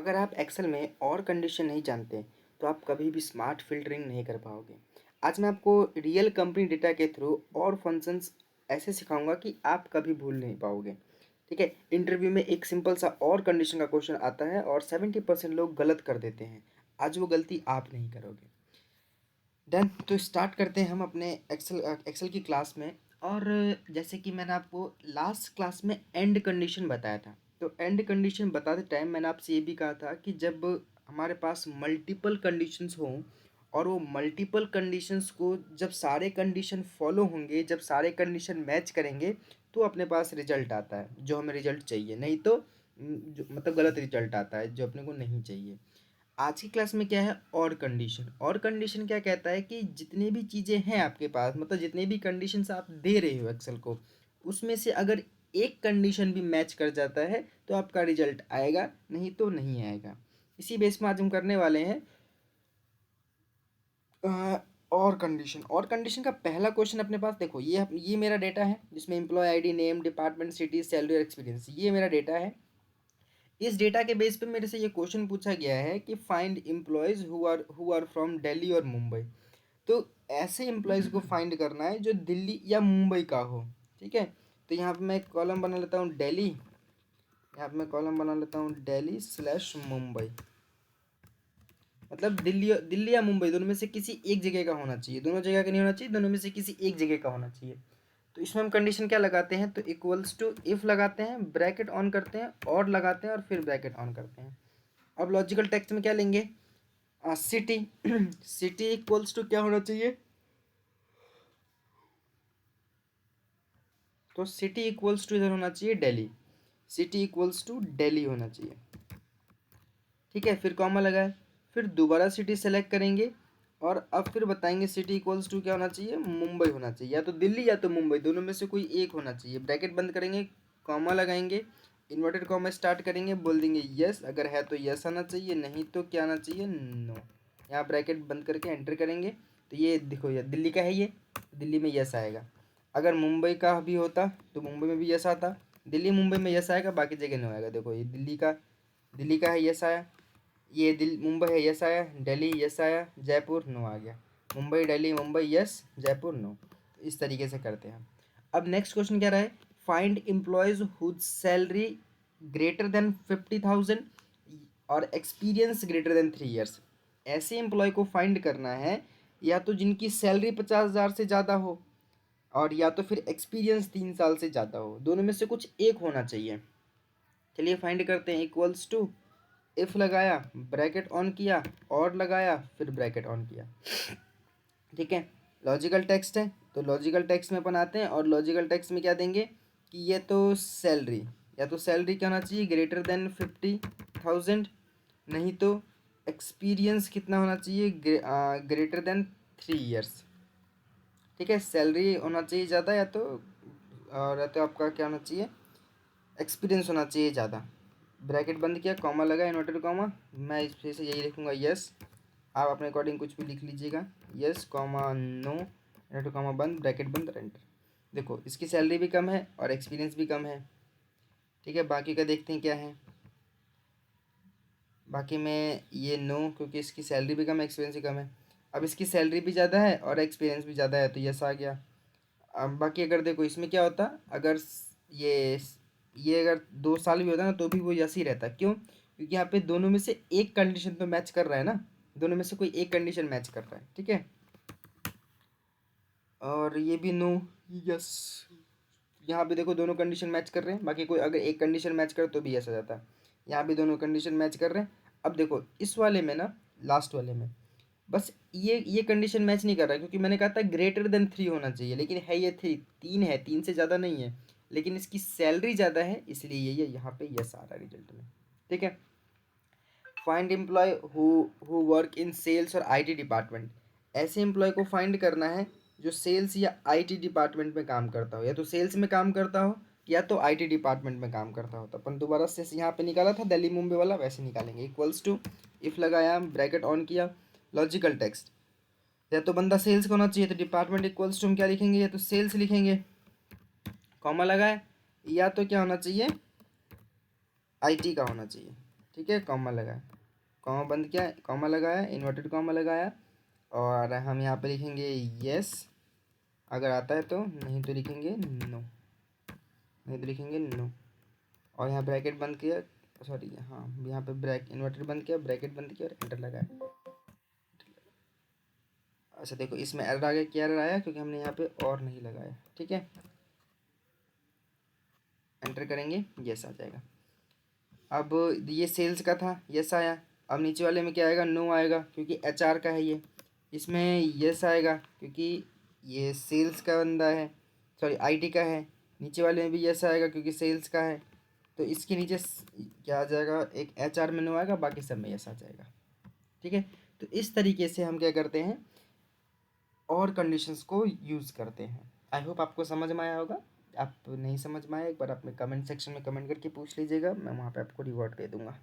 अगर आप एक्सेल में और कंडीशन नहीं जानते तो आप कभी भी स्मार्ट फिल्टरिंग नहीं कर पाओगे। आज मैं आपको रियल कंपनी डेटा के थ्रू और फंक्शंस ऐसे सिखाऊंगा कि आप कभी भूल नहीं पाओगे। ठीक है, इंटरव्यू में एक सिंपल सा और कंडीशन का क्वेश्चन आता है और 70% लोग गलत कर देते हैं। आज वो गलती आप नहीं करोगे। डन, तो स्टार्ट करते हैं हम अपने एक्सेल की क्लास में। और जैसे कि मैंने आपको लास्ट क्लास में एंड कंडीशन बताया था, तो एंड कंडीशन बताते टाइम मैंने आपसे ये भी कहा था कि जब हमारे पास मल्टीपल कंडीशंस हों और वो मल्टीपल कंडीशंस को जब सारे कंडीशन फॉलो होंगे, जब सारे कंडीशन मैच करेंगे तो अपने पास रिजल्ट आता है जो हमें रिजल्ट चाहिए, नहीं तो मतलब गलत रिजल्ट आता है जो अपने को नहीं चाहिए। आज की क्लास में क्या है, और कंडीशन। और कंडीशन क्या कहता है कि जितनी भी चीज़ें हैं आपके पास, मतलब जितने भी कंडीशंस आप दे रहे हो एक्सेल को, उसमें से अगर एक कंडीशन भी मैच कर जाता है तो आपका रिजल्ट आएगा, नहीं तो नहीं आएगा। इसी बेस में आज हम करने वाले हैं और कंडीशन का पहला क्वेश्चन अपने पास देखो, ये मेरा डेटा है जिसमें employee ID, name, department, city, salary और एक्सपीरियंस, ये मेरा डेटा है। इस डेटा के बेस पे मेरे से ये क्वेश्चन पूछा गया है कि find employees who are from Delhi और मुंबई। तो ऐसे एम्प्लॉयज़ को फाइंड करना है जो दिल्ली या मुंबई का हो। ठीक है, तो यहाँ पे मैं एक कॉलम बना लेता हूँ दिल्ली, यहाँ पे मैं कॉलम बना लेता हूँ दिल्ली स्लैश मुंबई। मतलब दिल्ली या मुंबई दोनों में से किसी एक जगह का होना चाहिए, दोनों जगह का नहीं होना चाहिए, दोनों में से किसी एक जगह का होना चाहिए। तो इसमें हम कंडीशन क्या लगाते हैं, तो इक्वल्स टू इफ़ लगाते हैं, ब्रैकेट ऑन करते हैं, और लगाते हैं और फिर ब्रैकेट ऑन करते हैं। अब लॉजिकल टेक्स्ट में क्या लेंगे, सिटी सिटी इक्वल्स टू क्या होना चाहिए, तो सिटी इक्वल्स टू इधर होना चाहिए Delhi, city equals to Delhi होना चाहिए। ठीक है, फिर कॉमा लगाए, फिर दोबारा सिटी सेलेक्ट करेंगे और अब फिर बताएंगे सिटी इक्वल्स टू क्या होना चाहिए, मुंबई होना चाहिए, या तो दिल्ली या तो मुंबई, दोनों में से कोई एक होना चाहिए। ब्रैकेट बंद करेंगे, कॉमा लगाएंगे, इन्वर्टेड कॉमा स्टार्ट करेंगे, बोल देंगे यस, अगर है तो यस आना चाहिए, नहीं तो क्या आना चाहिए, नो। यहाँ ब्रैकेट बंद करके एंटर करेंगे, तो ये देखो ये दिल्ली का है, ये दिल्ली में यस आएगा। अगर मुंबई का भी होता तो मुंबई में भी यस आता, दिल्ली मुंबई में यस आएगा, बाकी जगह नहीं आएगा। देखो ये दिल्ली का है, यस आया। ये मुंबई है, यस आया। दिल्ली यस आया, जयपुर नो आ गया। Mumbai Delhi Mumbai yes, Jaipur no. इस तरीके से करते हैं। अब नेक्स्ट क्वेश्चन क्या रहा है, find employees whose salary greater than 50,000 और एक्सपीरियंस ग्रेटर देन 3 ईयर्स। ऐसे एम्प्लॉय को फाइंड करना है या तो जिनकी सैलरी 50,000 से ज़्यादा हो, और या तो फिर एक्सपीरियंस 3 साल से ज़्यादा हो, दोनों में से कुछ एक होना चाहिए। चलिए फाइंड करते हैं, इक्वल्स टू इफ़ लगाया, ब्रैकेट ऑन किया, और लगाया, फिर ब्रैकेट ऑन किया। ठीक है, लॉजिकल टेक्स्ट है तो लॉजिकल टेक्स्ट में अपन आते हैं, और लॉजिकल टेक्स्ट में क्या देंगे कि ये तो सैलरी, या तो सैलरी क्या होना चाहिए, ग्रेटर देन 50,000, नहीं तो एक्सपीरियंस कितना होना चाहिए, ग्रेटर देन 3 ईयर्स। ठीक है, सैलरी होना चाहिए ज़्यादा, या तो आपका क्या होना चाहिए, एक्सपीरियंस होना चाहिए ज़्यादा। ब्रैकेट बंद किया, कॉमा लगा, इन्वर्टेड कॉमा, मैं इस फिर से यही लिखूँगा यस। आप अपने अकॉर्डिंग कुछ भी लिख लीजिएगा, yes comma no, inverted comma बंद, ब्रैकेट बंद, एंटर। देखो इसकी सैलरी भी कम है और एक्सपीरियंस भी कम है। ठीक है, बाकी का देखते हैं क्या है। बाकी में ये नो, क्योंकि इसकी सैलरी भी कम है, एक्सपीरियंस भी कम है। अब इसकी सैलरी भी ज़्यादा है और एक्सपीरियंस भी ज़्यादा है, तो यस आ गया। अब बाकी अगर देखो इसमें क्या होता, अगर ये ये अगर 2 साल भी होता ना तो भी वो यस ही रहता। क्यों, क्योंकि यहाँ पे दोनों में से एक कंडीशन तो मैच कर रहा है ना, दोनों में से कोई एक कंडीशन मैच कर रहा है। ठीक है, और ये भी नो, यस। यहाँ पे देखो दोनों कंडीशन मैच कर रहे हैं, बाकी कोई अगर एक कंडीशन मैच करे तो भी यस आ जाता है। यहाँ भी दोनों कंडीशन मैच कर रहे हैं। अब देखो इस वाले में ना, लास्ट वाले में बस ये कंडीशन मैच नहीं कर रहा है, क्योंकि मैंने कहा था ग्रेटर देन 3 होना चाहिए, लेकिन है ये 3 है, 3 से ज़्यादा नहीं है, लेकिन इसकी सैलरी ज़्यादा है, इसलिए ये यहाँ पे यस आ रहा है रिजल्ट में। ठीक है, find employee who work in sales और आईटी डिपार्टमेंट। ऐसे एम्प्लॉय को फाइंड करना है जो सेल्स या आईटी डिपार्टमेंट में काम करता हो, या तो सेल्स में काम करता हो या तो आईटी डिपार्टमेंट में काम करता हो। तो अपन दोबारा से यहाँ पे निकाला था दिल्ली मुंबई वाला, वैसे निकालेंगे। इक्वल्स टू इफ़ लगाया, ब्रैकेट ऑन किया, लॉजिकल टेक्स्ट, या तो बंदा सेल्स का होना चाहिए तो डिपार्टमेंट इक्वल्स टू हम क्या लिखेंगे, या तो सेल्स लिखेंगे, कॉमा लगाए, या तो क्या होना चाहिए, आईटी का होना चाहिए। ठीक है, कॉमा लगाया, कॉमा बंद किया, कॉमा लगाया, इन्वर्टेड कॉमा लगाया, और हम यहाँ पे लिखेंगे यस अगर आता है तो, नहीं तो लिखेंगे नो, नहीं तो लिखेंगे नो, और यहाँ ब्रैकेट बंद किया, सॉरी हाँ यहाँ पे ब्रैक इन्वर्टेड बंद किया, ब्रैकेट बंद किया और एंटर लगाया। अच्छा देखो इसमें एरर आ गया, क्या एरर आया, क्योंकि हमने यहाँ पे और नहीं लगाया। ठीक है, एंटर करेंगे, यस आ जाएगा। अब ये सेल्स का था, यस आया। अब नीचे वाले में क्या आएगा, नो आएगा, क्योंकि एचआर का है ये। इसमें यस आएगा क्योंकि ये सेल्स का बंदा है, सॉरी आईटी का है। नीचे वाले में भी यस आएगा क्योंकि सेल्स का है। तो इसके नीचे क्या आ जाएगा, एक एचआर में नो आएगा, बाकी सब में यस आ जाएगा। ठीक है, तो इस तरीके से हम क्या करते हैं और कंडीशंस को यूज़ करते हैं। आई होप आपको समझ में आया होगा। आप नहीं समझ में आया, एक बार आप कमेंट सेक्शन में कमेंट करके पूछ लीजिएगा, मैं वहाँ पे आपको रिवॉर्ड दे दूँगा।